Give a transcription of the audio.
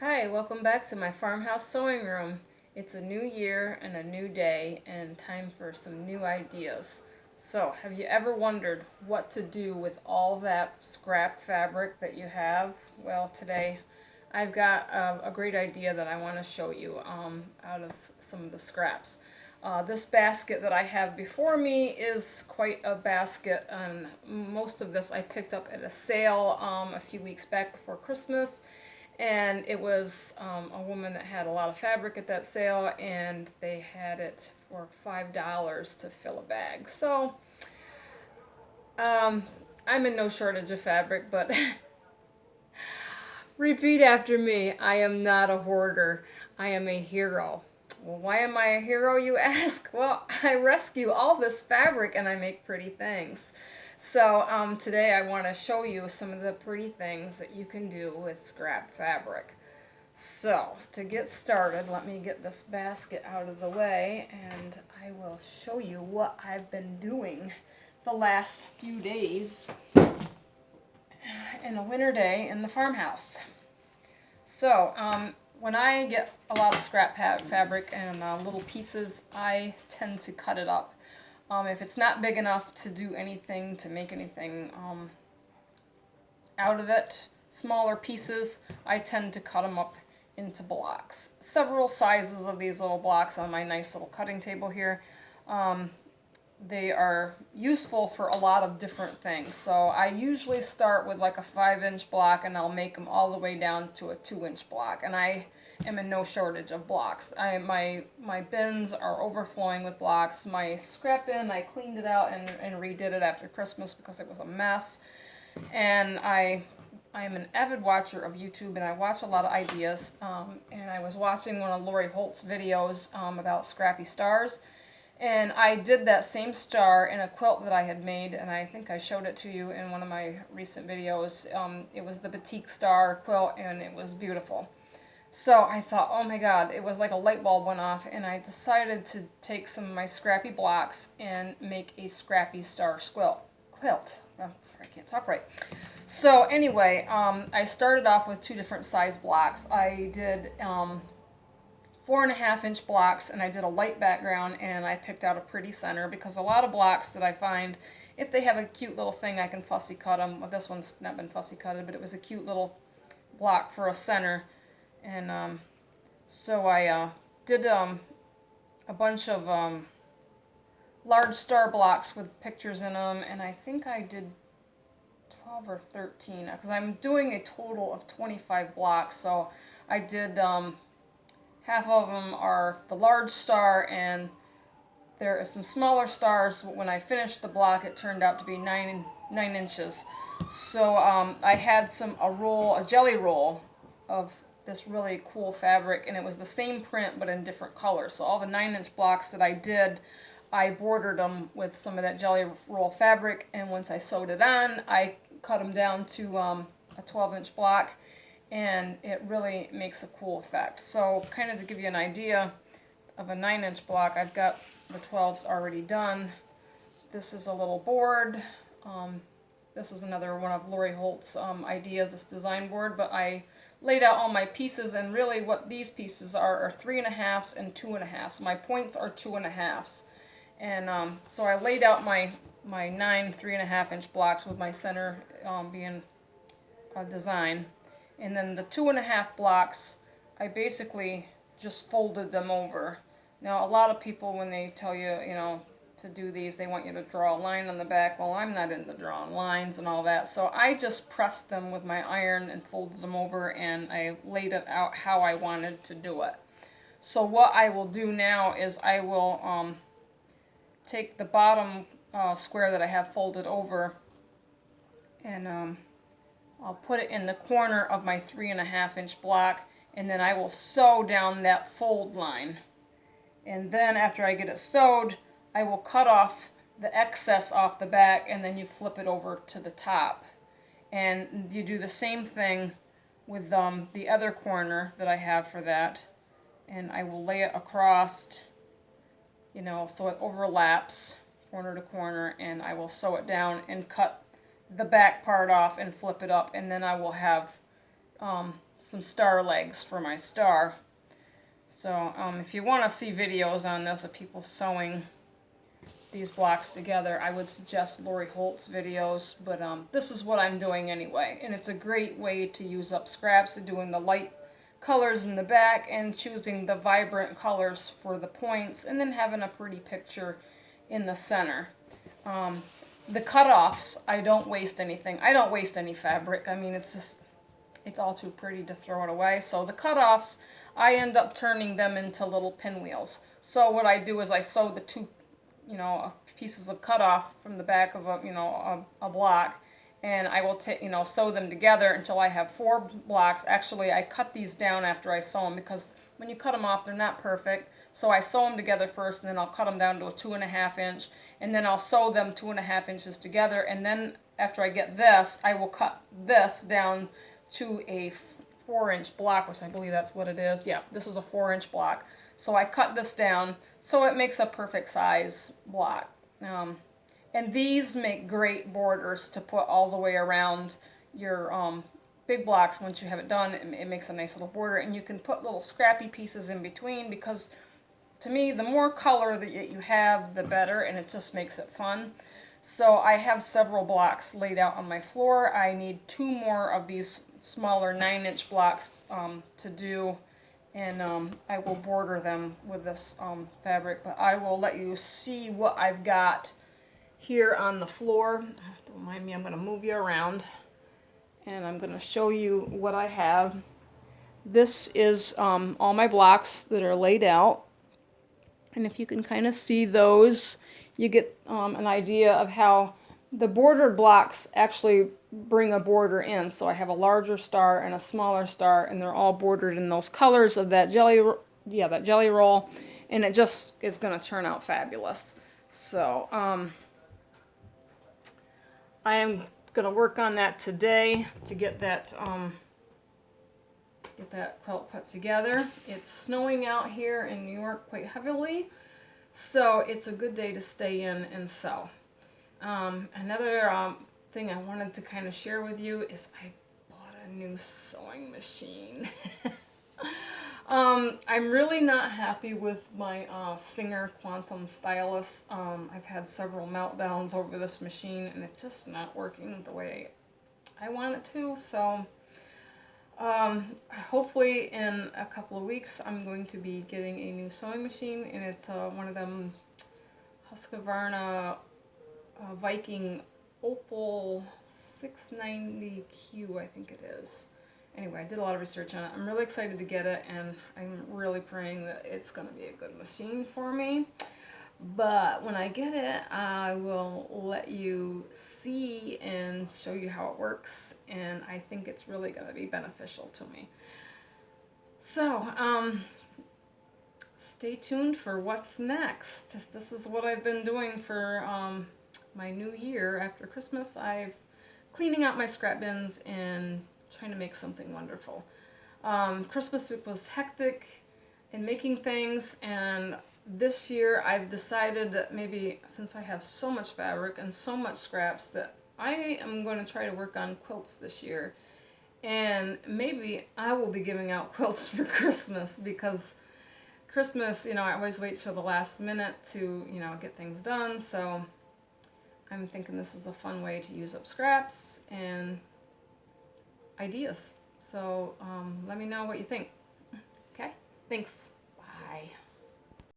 Hi, welcome back to my farmhouse sewing room. It's a new year and a new day and time for some new ideas. So, have you ever wondered what to do with all that scrap fabric that you have? Well, today I've got a great idea that I want to show you out of some of the scraps. This basket that I have before me is quite a basket, and most of this I picked up at a sale a few weeks back before Christmas. And it was a woman that had a lot of fabric at that sale, and they had it for $5 to fill a bag. So um, I'm in no shortage of fabric, but repeat after me. I am not a hoarder. I am a hero. Well, why am I a hero, you ask? Well, I rescue all this fabric and I make pretty things. So today I want to show you some of the pretty things that you can do with scrap fabric. So, to get started, let me get this basket out of the way and I will show you what I've been doing the last few days in a winter day in the farmhouse. So, when I get a lot of scrap fabric and little pieces, I tend to cut it up. If it's not big enough to do anything, to make anything out of it, smaller pieces, I tend to cut them up into blocks. Several sizes of these little blocks on my nice little cutting table here. They are useful for a lot of different things. So I usually start with like a 5-inch block and I'll make them all the way down to a 2-inch block. And I am in no shortage of blocks. My bins are overflowing with blocks. My scrap bin, I cleaned it out and redid it after Christmas because it was a mess. And I am an avid watcher of YouTube, and I watch a lot of ideas. And I was watching one of Lori Holt's videos about scrappy stars. And I did that same star in a quilt that I had made, and I think I showed it to you in one of my recent videos. It was the batik star quilt, and it was beautiful. So I thought, oh my god, it was like a light bulb went off, and I decided to take some of my scrappy blocks and make a scrappy star quilt. Oh, sorry, I can't talk right. So anyway, I started off with two different size blocks. I did 4.5-inch blocks, and I did a light background, and I picked out a pretty center because a lot of blocks that I find, if they have a cute little thing, I can fussy cut them. Well, this one's not been fussy cutted, but it was a cute little block for a center. And so I did a bunch of large star blocks with pictures in them, and I think I did 12 or 13 because I'm doing a total of 25 blocks. So I did half of them are the large star, and there are some smaller stars. When I finished the block, it turned out to be 9 inches. So I had a jelly roll of this really cool fabric, and it was the same print but in different colors. So all the 9-inch blocks that I did, I bordered them with some of that jelly roll fabric, and once I sewed it on, I cut them down to a 12-inch block, and it really makes a cool effect. So kind of to give you an idea of a 9-inch block, I've got the 12s already done. This is a little board. This is another one of Lori Holt's ideas, this design board, but I laid out all my pieces, and really what these pieces are 3.5s and 2.5s. My points are 2.5s. And so I laid out my 9 3.5-inch blocks with my center being a design. And then the 2.5 blocks, I basically just folded them over. Now, a lot of people, when they tell you, to do these, they want you to draw a line on the back. Well, I'm not into drawing lines and all that. So I just pressed them with my iron and folded them over, and I laid it out how I wanted to do it. So what I will do now is I will take the bottom square that I have folded over, and I'll put it in the corner of my 3.5-inch block, and then I will sew down that fold line. And then after I get it sewed, I will cut off the excess off the back, and then you flip it over to the top. And you do the same thing with the other corner that I have for that. And I will lay it across, so it overlaps corner to corner, and I will sew it down and cut the back part off and flip it up, and then I will have some star legs for my star. So if you want to see videos on this of people sewing these blocks together, I would suggest Lori Holt's videos, but this is what I'm doing anyway, and it's a great way to use up scraps, doing the light colors in the back and choosing the vibrant colors for the points, and then having a pretty picture in the center. The cutoffs, I don't waste anything. I don't waste any fabric. I mean, it's all too pretty to throw it away. So the cutoffs, I end up turning them into little pinwheels. So what I do is I sew the two, pieces of cutoff from the back of a block, and I will sew them together until I have 4 blocks. Actually, I cut these down after I sew them, because when you cut them off, they're not perfect. So I sew them together first, and then I'll cut them down to a 2.5 inch, and then I'll sew them 2.5 inches together, and then after I get this, I will cut this down to a 4-inch block, which I believe that's what it is. Yeah, this is a 4-inch block. So I cut this down so it makes a perfect size block. And these make great borders to put all the way around your big blocks. Once you have it done, it makes a nice little border, and you can put little scrappy pieces in between, because to me, the more color that you have, the better, and it just makes it fun. So I have several blocks laid out on my floor. I need 2 more of these smaller 9-inch blocks to do, and I will border them with this fabric, but I will let you see what I've got here on the floor. Don't mind me, I'm going to move you around, and I'm going to show you what I have. This is all my blocks that are laid out, and if you can kind of see those, you get an idea of how the bordered blocks actually bring a border in. So I have a larger star and a smaller star, and they're all bordered in those colors of that jelly roll, and it just is going to turn out fabulous. So I am going to work on that today to get that quilt put together. It's snowing out here in New York quite heavily, so it's a good day to stay in and sew. Another thing I wanted to kind of share with you is I bought a new sewing machine. I'm really not happy with my Singer Quantum Stylus. I've had several meltdowns over this machine, and it's just not working the way I want it to. So hopefully in a couple of weeks I'm going to be getting a new sewing machine, and it's one of them Husqvarna Viking Opal 690Q, I think it is. Anyway, I did a lot of research on it. I'm really excited to get it, and I'm really praying that it's going to be a good machine for me. But when I get it, I will let you see and show you how it works, and I think it's really going to be beneficial to me. So, stay tuned for what's next. This is what I've been doing for my new year after Christmas. I've cleaning out my scrap bins and trying to make something wonderful. Christmas was hectic in making things, and this year I've decided that maybe since I have so much fabric and so much scraps, that I am going to try to work on quilts this year. And maybe I will be giving out quilts for Christmas, because Christmas, I always wait till the last minute to, get things done. So I'm thinking this is a fun way to use up scraps and ideas. So let me know what you think. Okay? Thanks.